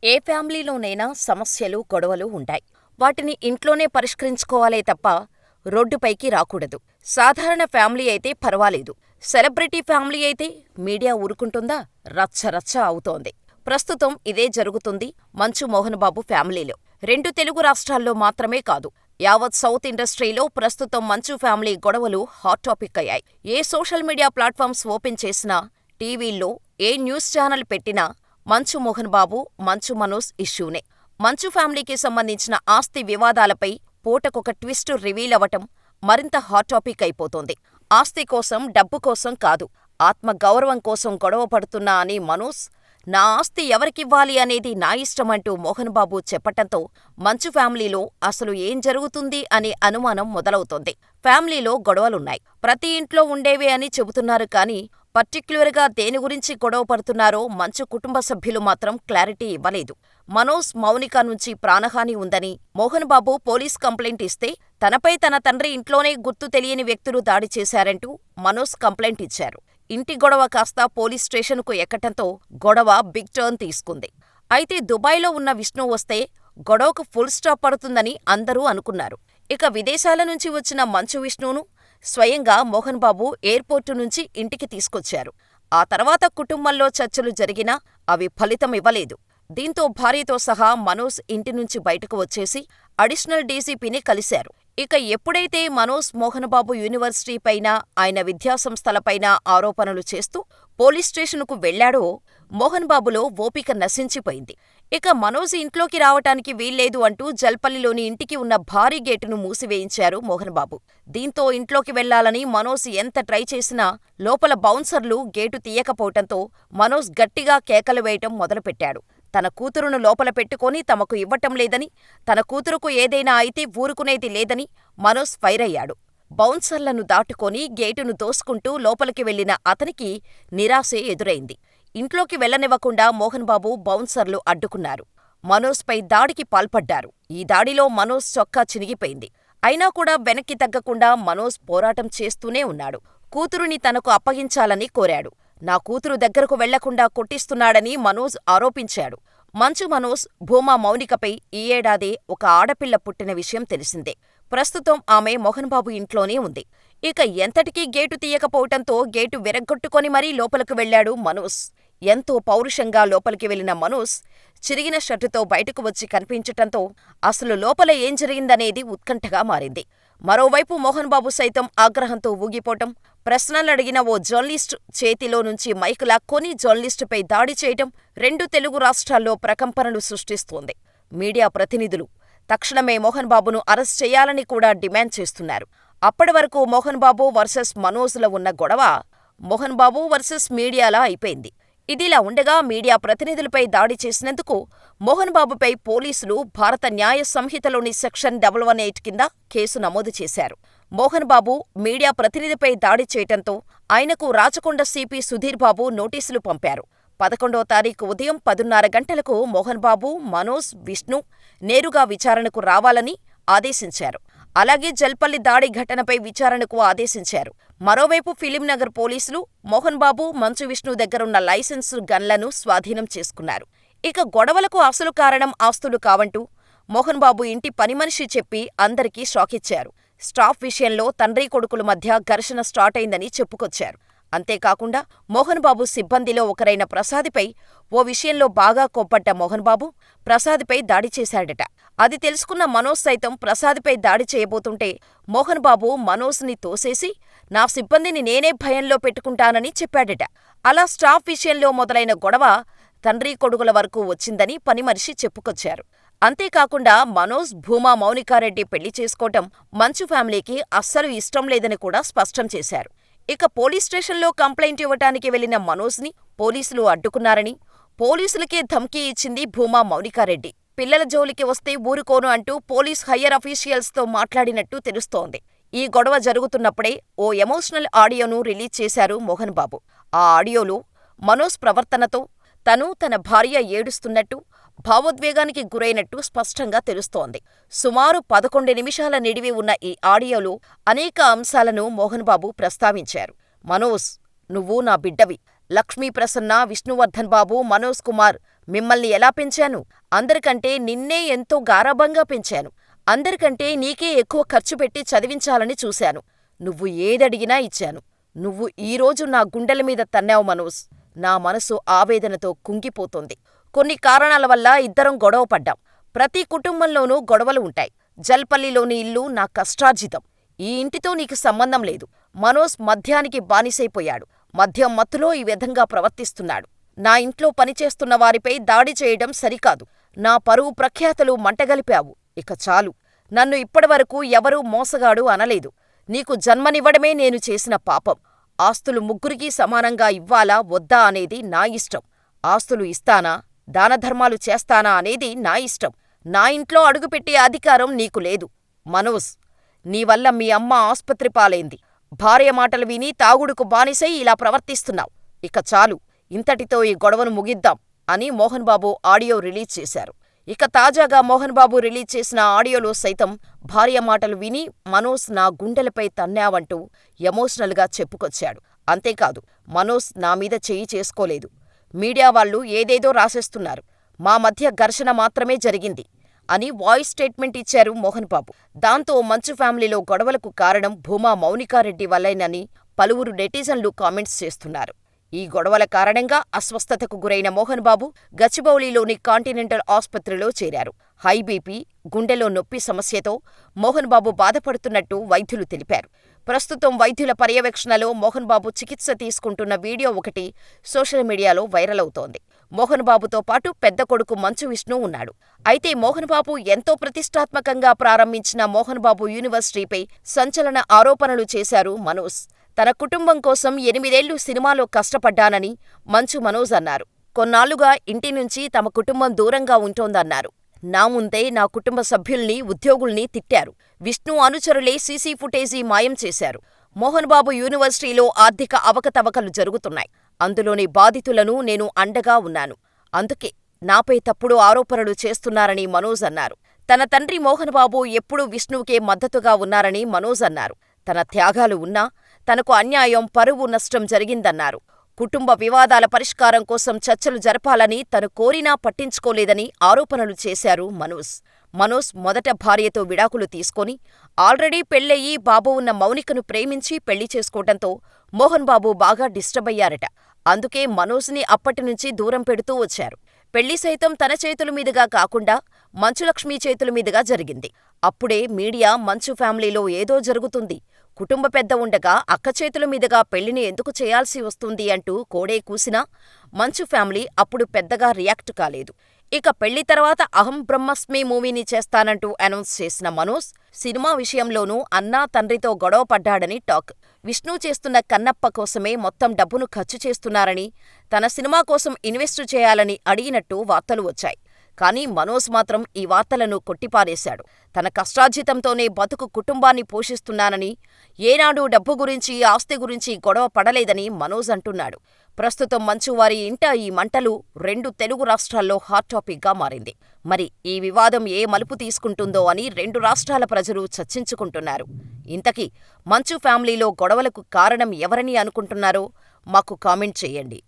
ఏ ఫ్యామిలీలోనైనా సమస్యలు, గొడవలు ఉంటాయి. వాటిని ఇంట్లోనే పరిష్కరించుకోవాలే తప్ప రోడ్డుపైకి రాకూడదు. సాధారణ ఫ్యామిలీ అయితే పర్వాలేదు. సెలబ్రిటీ ఫ్యామిలీ అయితే మీడియా ఊరుకుంటుందా? రచ్చ రచ్చ అవుతోంది. ప్రస్తుతం ఇదే జరుగుతుంది మంచు మోహన్ బాబు ఫ్యామిలీలో. రెండు తెలుగు రాష్ట్రాల్లో మాత్రమే కాదు, యావత్ సౌత్ ఇండస్ట్రీలో ప్రస్తుతం మంచు ఫ్యామిలీ గొడవలు హాట్ టాపిక్ అయ్యాయి. ఏ సోషల్ మీడియా ప్లాట్ఫామ్స్ ఓపెన్ చేసినా, టీవీల్లో ఏ న్యూస్ ఛానల్ పెట్టినా మంచు మోహన్ బాబు, మంచు మనోజ్ ఇష్యూనే. మంచు ఫ్యామిలీకి సంబంధించిన ఆస్తి వివాదాలపై పూటకొక ట్విస్ట్ రివీల్ అవటం మరింత హాట్ టాపిక్ అయిపోతోంది. ఆస్తి కోసం, డబ్బు కోసం కాదు, ఆత్మగౌరవం కోసం గొడవ పడుతున్నా అని మనోజ్, నా ఆస్తి ఎవరికివ్వాలి అనేది నా ఇష్టమంటూ మోహన్ బాబు చెప్పటంతో మంచు ఫ్యామిలీలో అసలు ఏం జరుగుతుంది అనే అనుమానం మొదలవుతోంది. ఫ్యామిలీలో గొడవలున్నాయి, ప్రతి ఇంట్లో ఉండేవే అని చెబుతున్నారు కానీ పర్టిక్యులర్గా దేని గురించి గొడవ పడుతున్నారో మంచు కుటుంబ సభ్యులు మాత్రం క్లారిటీ ఇవ్వలేదు. మనోజ్, మౌనిక నుంచి ప్రాణహాని ఉందని మోహన్ బాబు పోలీస్ కంప్లైంట్ ఇస్తే, తనపై తన తండ్రి ఇంట్లోనే గుర్తు తెలియని వ్యక్తులు దాడి చేశారంటూ మనోజ్ కంప్లైంట్ ఇచ్చారు. ఇంటి గొడవ కాస్త పోలీస్ స్టేషన్కు ఎక్కటంతో గొడవ బిగ్ టర్న్ తీసుకుంది. అయితే దుబాయ్లో ఉన్న విష్ణు వస్తే గొడవకు ఫుల్ స్టాప్ పడుతుందని అందరూ అనుకున్నారు. ఇక విదేశాల నుంచి వచ్చిన మంచు విష్ణును స్వయంగా మోహన్ బాబు ఎయిర్పోర్టు నుంచి ఇంటికి తీసుకొచ్చారు. ఆ తర్వాత కుటుంబంలో చర్చలు జరిగినా అవి ఫలితమివ్వలేదు. దీంతో భార్యతో సహా మనోజ్ ఇంటి నుంచి బయటకు వచ్చేసి అడిషనల్ డీసీపీని కలిశారు. ఇక ఎప్పుడైతే మనోజ్ మోహన్ బాబు యూనివర్సిటీపైనా, ఆయన విద్యాసంస్థలపైనా ఆరోపణలు చేస్తూ పోలీస్ స్టేషనుకు వెళ్లాడో మోహన్ బాబులో ఓపిక నశించిపోయింది. ఇక మనోజ్ ఇంట్లోకి రావటానికి వీల్లేదు అంటూ జల్పల్లిలోని ఇంటికి ఉన్న భారీ గేటును మూసివేయించారు మోహన్ బాబు. దీంతో ఇంట్లోకి వెళ్లాలని మనోజ్ ఎంత ట్రై చేసినా లోపల బౌన్సర్లు గేటు తీయకపోవటంతో మనోజ్ గట్టిగా కేకలు వేయటం మొదలుపెట్టాడు. తన కూతురును లోపల పెట్టుకొని తమకు ఇవ్వటం లేదని, తన కూతురుకు ఏదైనా అయితే ఊరుకునేది లేదని మనోజ్ ఫైర్ అయ్యాడు. బౌన్సర్లను దాటుకొని గేటును తోసుకుంటూ లోపలికి వెళ్లిన అతనికి నిరాశే ఎదురైంది. ఇంట్లోకి వెళ్లనివ్వకుండా మోహన్ బాబు, బౌన్సర్లు అడ్డుకున్నారు. మనోజ్పై దాడికి పాల్పడ్డారు. ఈ దాడిలో మనోజ్ చొక్కా చినిగిపోయింది. అయినా కూడా వెనక్కి తగ్గకుండా మనోజ్ పోరాటం చేస్తూనే ఉన్నాడు. కూతురుని తనకు అప్పగించాలని కోరాడు. నా కూతురు దగ్గరకు వెళ్లకుండా కొట్టిస్తున్నాడని మనోజ్ ఆరోపించాడు. మంచు మనోజ్, భూమా మౌనికపై ఈ ఏడాదే ఒక ఆడపిల్ల పుట్టిన విషయం తెలిసిందే. ప్రస్తుతం ఆమె మోహన్ బాబు ఇంట్లోనే ఉంది. ఇక ఎంతటికీ గేటు తీయకపోవటంతో గేటు విరగ్గొట్టుకొని మరీ లోపలకు వెళ్లాడు మనోజ్. ఎంతో పౌరుషంగా లోపలికి వెళ్లిన మనోజ్ చిరిగిన షర్టుతో బయటకు వచ్చి కనిపించటంతో అసలు లోపల ఏం జరిగిందనేది ఉత్కంఠగా మారింది. మరోవైపు మోహన్ బాబు సైతం ఆగ్రహంతో ఊగిపోవటం, ప్రశ్నలడిగిన ఓ జర్నలిస్టు చేతిలో నుంచి మైకు లాక్కొని జర్నలిస్టుపై దాడి చేయటం రెండు తెలుగు రాష్ట్రాల్లో ప్రకంపనలు సృష్టిస్తోంది. మీడియా ప్రతినిధులు తక్షణమే మోహన్ బాబును అరెస్ట్ చేయాలని కూడా డిమాండ్ చేస్తున్నారు. అప్పటి వరకు మోహన్ బాబు వర్సెస్ మనోజ్ల ఉన్న గొడవ మోహన్ బాబు వర్సెస్ మీడియాలా అయిపోయింది. ఇదిలా ఉండగా మీడియా ప్రతినిధులపై దాడి చేసినందుకు మోహన్ బాబుపై పోలీసులు భారత న్యాయ సంహితలోని సెక్షన్ 118 కింద కేసు నమోదు చేశారు. మోహన్ బాబు మీడియా ప్రతినిధిపై దాడి చేయటంతో ఆయనకు రాచకొండ సిపి సుధీర్ బాబు నోటీసులు పంపారు. 11వ తారీఖు ఉదయం 10:30 గంటలకు మోహన్ బాబు, మనోజ్, విష్ణు నేరుగా విచారణకు రావాలని ఆదేశించారు. అలాగే జల్పల్లి దాడి ఘటనపై విచారణకు ఆదేశించారు. మరోవైపు ఫిలింనగర్ పోలీసులు మోహన్ బాబు, మంచు విష్ణు దగ్గరున్న లైసెన్సు గన్లను స్వాధీనం చేసుకున్నారు. ఇక గొడవలకు అసలు కారణం ఆస్తులు కావంటూ మోహన్ బాబు ఇంటి పనిమనిషి చెప్పి అందరికీ షాకిచ్చారు. స్టాఫ్ విషయంలో తండ్రి కొడుకుల మధ్య ఘర్షణ స్టార్ట్ అయిందని చెప్పుకొచ్చారు. అంతేకాకుండా మోహన్ బాబు సిబ్బందిలో ఒకరైన ప్రసాద్పై ఓ విషయంలో బాగా కోప్పడ్డ మోహన్ బాబు ప్రసాద్పై దాడి చేశాడట. అది తెలుసుకున్న మనోజ్ సైతం ప్రసాద్పై దాడి చేయబోతుంటే మోహన్ బాబు మనోజ్ని తోసేసి, నా సిబ్బందిని నేనే భయంలో పెట్టుకుంటానని చెప్పాడట. అలా స్టాఫ్ విషయంలో మొదలైన గొడవ తండ్రి కొడుకుల వరకు వచ్చిందని పనిమనిషి చెప్పుకొచ్చారు. అంతేకాకుండా మనోజ్, భూమా మౌనికారెడ్డి పెళ్లి చేసుకోవటం మంచు ఫ్యామిలీకి అస్సలు ఇష్టం లేదని కూడా స్పష్టం చేశారు. ఇక పోలీస్ స్టేషన్లో కంప్లైంట్ ఇవ్వటానికి వెళ్లిన మనోజ్ని పోలీసులు అడ్డుకున్నారని, పోలీసులకే ధమ్కీ ఇచ్చింది భూమా మౌనికారెడ్డి. పిల్లల జోలికి వస్తే ఊరుకోను అంటూ పోలీస్ హయ్యర్ అఫీషియల్స్తో మాట్లాడినట్టు తెలుస్తోంది. ఈ గొడవ జరుగుతున్నప్పుడే ఓ ఎమోషనల్ ఆడియోను రిలీజ్ చేశారు మోహన్ బాబు. ఆ ఆడియోలో మనోజ్ ప్రవర్తనతో తను, తన భార్య ఏడుస్తున్నట్టు, భావోద్వేగానికి గురైనట్టు స్పష్టంగా తెలుస్తోంది. సుమారు 11 నిమిషాల నిడివి ఉన్న ఈ ఆడియోలో అనేక అంశాలను మోహన్ బాబు ప్రస్తావించారు. మనోజ్, నువ్వు నా బిడ్డవి. లక్ష్మీప్రసన్న, విష్ణువర్ధన్ బాబు, మనోజ్ కుమార్ మిమ్మల్ని ఎలా పెంచాను? అందరికంటే నిన్నే ఎంతో గారాబంగా పెంచాను. అందరికంటే నీకే ఎక్కువ ఖర్చు పెట్టి చదివించాలని చూశాను. నువ్వు ఏదడిగినా ఇచ్చాను. నువ్వు ఈరోజు నా గుండెల మీద తన్నావు మనోజ్. నా మనసు ఆవేదనతో కుంగిపోతోంది. కొన్ని కారణాల వల్ల ఇద్దరం గొడవ పడ్డాం. ప్రతి కుటుంబంలోనూ గొడవలు ఉంటాయి. జల్పల్లిలోని ఇల్లు నా కష్టార్జితం. ఈ ఇంటితో నీకు సంబంధం లేదు. మనోజ్ మద్యానికి బానిసైపోయాడు. మద్యం మత్తులో ఈ విధంగా ప్రవర్తిస్తున్నాడు. నా ఇంట్లో పనిచేస్తున్న వారిపై దాడి చేయడం సరికాదు. నా పరువు ప్రఖ్యాతలు మంటగలిపావు. ఇక చాలు. నన్ను ఇప్పటివరకు ఎవరూ మోసగాడు అనలేదు. నీకు జన్మనివ్వడమే నేను చేసిన పాపం. ఆస్తులు ముగ్గురికీ సమానంగా ఇవ్వాలా వద్దా అనేది నా ఇష్టం. ఆస్తులు ఇస్తానా, దానధర్మాలు చేస్తానా అనేది నా ఇష్టం. నా ఇంట్లో అడుగుపెట్టే అధికారం నీకు లేదు. మనోజ్, నీవల్ల మీ అమ్మ ఆస్పత్రి పాలైంది. భార్య మాటలు విని తాగుడుకు బానిసై ఇలా ప్రవర్తిస్తున్నావు. ఇక చాలు. ఇంతటితో ఈ గొడవను ముగిద్దాం అని మోహన్ బాబు ఆడియో రిలీజ్ చేశారు. ఇక తాజాగా మోహన్ బాబు రిలీజ్ చేసిన ఆడియోలో సైతం భార్య మాటలు విని మనోజ్ నా గుండెలపై తన్నావంటూ ఎమోషనల్గా చెప్పుకొచ్చాడు. అంతేకాదు, మనోజ్ నా మీద చెయ్యి చేసుకోలేదు. మీడియా వాళ్ళు ఏదేదో రాసేస్తున్నారు. మా మధ్య ఘర్షణ మాత్రమే జరిగింది అని వాయిస్ స్టేట్మెంట్ ఇచ్చారు మోహన్ బాబు. దాంతో మంచు ఫ్యామిలీలో గొడవలకు కారణం భూమా మౌనికారెడ్డి వల్లేనని పలువురు నెటిజన్లు కామెంట్స్ చేస్తున్నారు. ఈ గొడవల కారణంగా అస్వస్థతకు గురైన మోహన్ బాబు గచ్చిబౌలిలోని కాంటినెంటల్ ఆస్పత్రిలో చేరారు. హై బీపీ, గుండెలో నొప్పి సమస్యతో మోహన్ బాబు బాధపడుతున్నట్టు వైద్యులు తెలిపారు. ప్రస్తుతం వైద్యుల పర్యవేక్షణలో మోహన్ బాబు చికిత్స తీసుకుంటున్న వీడియో ఒకటి సోషల్ మీడియాలో వైరల్ అవుతోంది. మోహన్ బాబుతో పాటు పెద్ద కొడుకు మంచు విష్ణు ఉన్నాడు. అయితే మోహన్ బాబు ఎంతో ప్రతిష్టాత్మకంగా ప్రారంభించిన మోహన్ బాబు యూనివర్సిటీపై సంచలన ఆరోపణలు చేశారు మనోజ్. తన కుటుంబం కోసం 8 ఏళ్లు సినిమాలో కష్టపడ్డానని మంచు మనోజ్ అన్నారు. కొన్నాళ్లుగా ఇంటి నుంచి తమ కుటుంబం దూరంగా ఉంటోందన్నారు. నా ముందే నా కుటుంబ సభ్యుల్ని, ఉద్యోగుల్ని తిట్టారు. విష్ణు అనుచరులే సీసీ ఫుటేజీ మాయం చేశారు. మోహన్ బాబు యూనివర్సిటీలో ఆర్థిక అవకతవకలు జరుగుతున్నాయి. అందులోని బాధితులను నేను అండగా ఉన్నాను. అందుకే నాపై తప్పుడు ఆరోపణలు చేస్తున్నారని మనోజ్ అన్నారు. తన తండ్రి మోహన్ బాబు ఎప్పుడూ విష్ణువుకే మద్దతుగా ఉన్నారని మనోజ్ అన్నారు. తన త్యాగాలు ఉన్నా తనకు అన్యాయం, పరువు నష్టం జరిగిందన్నారు. కుటుంబ వివాదాల పరిష్కారం కోసం చర్చలు జరపాలని తను కోరినా పట్టించుకోలేదని ఆరోపణలు చేశారు మనోజ్. మనోజ్ మొదట భార్యతో విడాకులు తీసుకొని ఆల్రెడీ పెళ్లయి బాబు ఉన్న మౌనికను ప్రేమించి పెళ్లి చేసుకోవటంతో మోహన్ బాబు బాగా డిస్టర్బ్ అయ్యారట. అందుకే మనోజ్ని అప్పటినుంచి దూరం పెడుతూ వచ్చారు. పెళ్లి సైతం తన చేతుల మీదుగా కాకుండా మంచులక్ష్మి చేతుల మీదుగా జరిగింది. అప్పుడే మీడియా మంచు ఫ్యామిలీలో ఏదో జరుగుతుంది, కుటుంబ పెద్ద ఉండగా అక్క చేతుల మీదుగా పెళ్లిని ఎందుకు చేయాల్సి వస్తుంది అంటూ కోడే కూసినా మంచు ఫ్యామిలీ అప్పుడు పెద్దగా రియాక్ట్ కాలేదు. ఇక పెళ్లి తర్వాత అహం బ్రహ్మస్మి మూవీని చేస్తానంటూ అనౌన్స్ చేసిన మనోజ్ సినిమా విషయంలోనూ అన్నా తండ్రితో గొడవ పడ్డాడని టాక్. విష్ణు చేస్తున్న కన్నప్ప కోసమే మొత్తం డబ్బును ఖర్చు చేస్తున్నారని, తన సినిమా కోసం ఇన్వెస్టు చేయాలని అడిగినట్టు వార్తలు వచ్చాయి. కానీ మనోజ్ మాత్రం ఈ వార్తలను కొట్టిపారేశాడు. తన కష్టార్జితంతోనే బతుకు కుటుంబాన్ని పోషిస్తున్నానని, ఏనాడూ డబ్బు గురించి, ఆస్తి గురించి గొడవ పడలేదని మనోజ్ అంటున్నాడు. ప్రస్తుతం మంచువారి ఇంట ఈ మంటలు 2 తెలుగు రాష్ట్రాల్లో హాట్ టాపిక్గా మారింది. మరి ఈ వివాదం ఏ మలుపు తీసుకుంటుందో అని 2 రాష్ట్రాల ప్రజలు చర్చించుకుంటున్నారు. ఇంతకీ మంచు ఫ్యామిలీలో గొడవలకు కారణం ఎవరని అనుకుంటున్నారో మాకు కామెంట్ చేయండి.